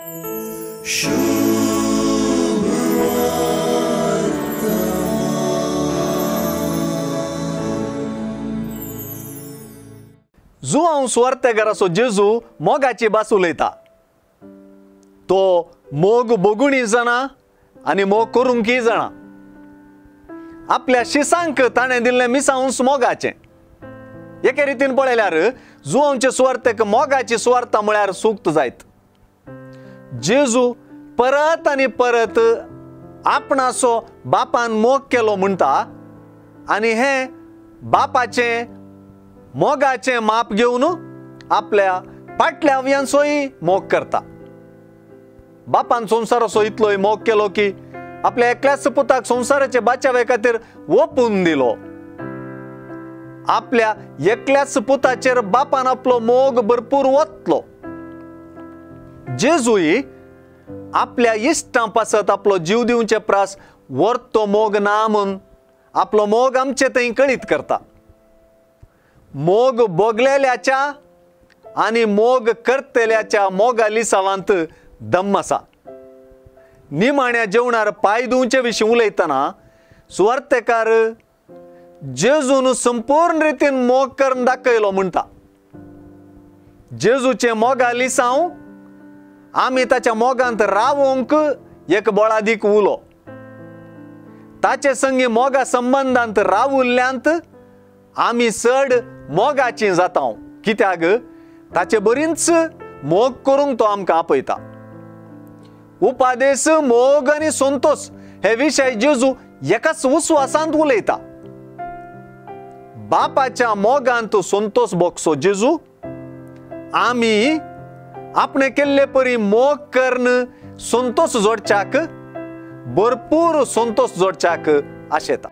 जो हांव सुवार्थेकाराचो जेजू मोगाची भास उलयता, तो मोग बगुणूय जाणा आनी मोग करूंकय जाणा. आपल्या शिसांक ताणें दिल्लें मिसांस मोगाचें. एके रितीन पळयल्यार जुआंवचे सुवार्थेक मोगाची सुवार्ता म्हळ्यार सूक्त जायत. जेजू परत आनी परत आपणाचो बापान मोग केलो म्हणटा आनी हें बापाचें मोगाचें माप घेवन आपल्या फाटल्या अवयांचोय मोग करता. बापान संवसाराचो इतलोय मोग केलो की आपल्या एकल्याच पुताक संवसाराचे बाचावे खातीर ओपून दिलो. आपल्या एकल्याच पुताचेर बापान आपलो मोग भरपूर ओतलो. जेजूय आपल्या इश्टां पासत आपलो जीव दिवचे प्रास वर्थ तो मोग ना म्हूण आपलो मोग आमचे थंय कळीत करता. मोग भोगलेल्याच्या आनी मोग करतल्याच्या मोगा लिसावांत दम आसा. निमाण्या जेवणार पांय धुवचे विशीं उलयतना सुवार्थेकार जेजून संपूर्ण रितीन मोग करून दाखयलो म्हणटा. जेजूचे मोगा लिसांव आमी ताच्या मोगांत रावोंक एक बोळादीक उलो. ताचे संगी मोगा संबंधांत रावुल्ल्यांत आमी चड मोगाची जाता, कित्याक ताचे बरींच मोग करूंक तो आमकां आपयता. उपादेश, मोग आनी संतोष हे विशय जेजू एकाच उस्वासांत उलयता. बापाच्या मोगांत संतोष भोगसो जेजू आमी आपणे केल्ले परी मोग करून संतोष जोडच्याक, भरपूर संतोष जोडच्याक आशेता.